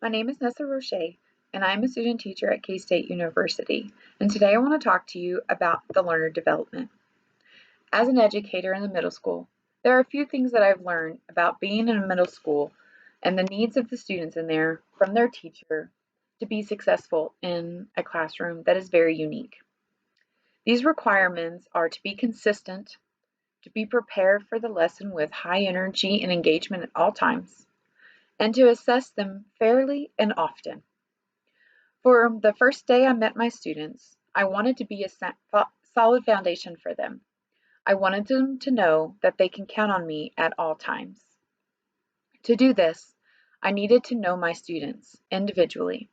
My name is Nessa Roche, and I am a student teacher at K-State University. And today I want to talk to you about the learner development. As an educator in the middle school, there are a few things that I've learned about being in a middle school and the needs of the students in there from their teacher to be successful in a classroom that is very unique. These requirements are to be consistent, to be prepared for the lesson with high energy and engagement at all times, and to assess them fairly and often. For the first day I met my students, I wanted to be a solid foundation for them. I wanted them to know that they can count on me at all times. To do this, I needed to know my students individually.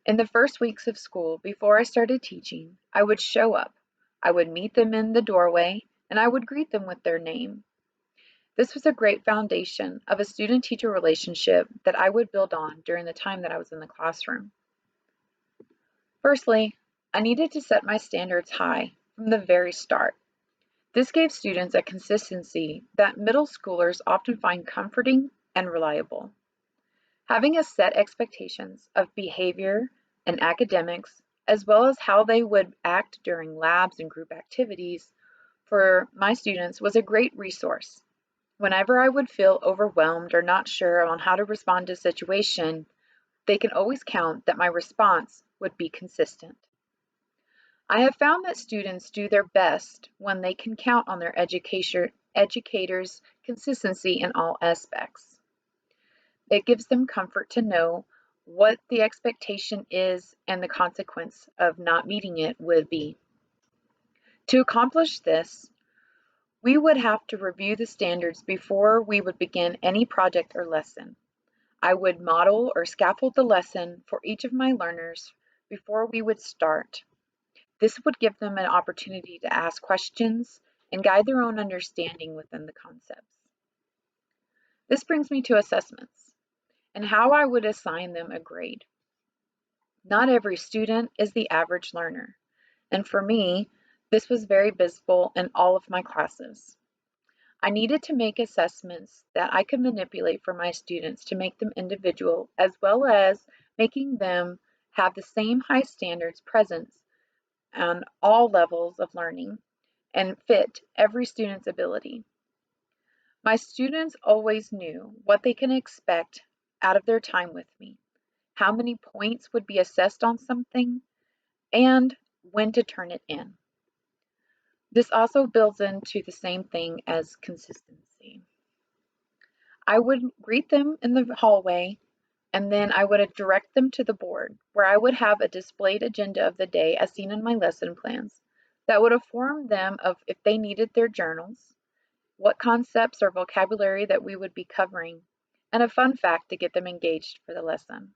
In the first weeks of school, before I started teaching, I would show up. I would meet them in the doorway and I would greet them with their name. This was a great foundation of a student-teacher relationship that I would build on during the time that I was in the classroom. Firstly, I needed to set my standards high from the very start. This gave students a consistency that middle schoolers often find comforting and reliable. Having a set expectations of behavior and academics, as well as how they would act during labs and group activities for my students was a great resource. Whenever I would feel overwhelmed or not sure on how to respond to a situation, they can always count that my response would be consistent. I have found that students do their best when they can count on their educator's consistency in all aspects. It gives them comfort to know what the expectation is and the consequence of not meeting it would be. To accomplish this, we would have to review the standards before we would begin any project or lesson. I would model or scaffold the lesson for each of my learners before we would start. This would give them an opportunity to ask questions and guide their own understanding within the concepts. This brings me to assessments and how I would assign them a grade. Not every student is the average learner, and for me, this was very visible in all of my classes. I needed to make assessments that I could manipulate for my students to make them individual as well as making them have the same high standards present on all levels of learning and fit every student's ability. My students always knew what they can expect out of their time with me, how many points would be assessed on something, and when to turn it in. This also builds into the same thing as consistency. I would greet them in the hallway and then I would direct them to the board where I would have a displayed agenda of the day as seen in my lesson plans that would inform them of if they needed their journals, what concepts or vocabulary that we would be covering, and a fun fact to get them engaged for the lesson.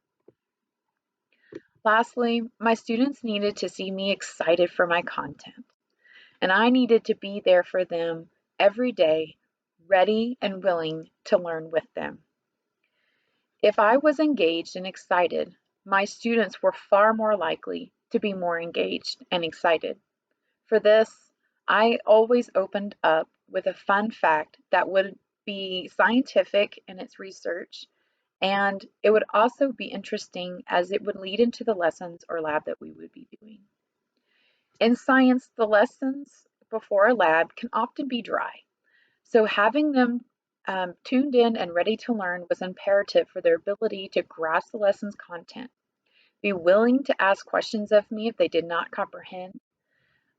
Lastly, my students needed to see me excited for my content, and I needed to be there for them every day, ready and willing to learn with them. If I was engaged and excited, my students were far more likely to be more engaged and excited. For this, I always opened up with a fun fact that would be scientific in its research, and it would also be interesting as it would lead into the lessons or lab that we would be doing. In science, the lessons before a lab can often be dry, so having them tuned in and ready to learn was imperative for their ability to grasp the lesson's content, be willing to ask questions of me if they did not comprehend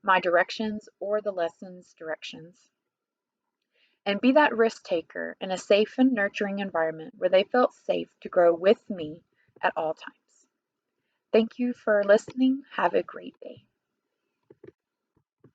my directions or the lesson's directions, and be that risk taker in a safe and nurturing environment where they felt safe to grow with me at all times. Thank you for listening. Have a great day.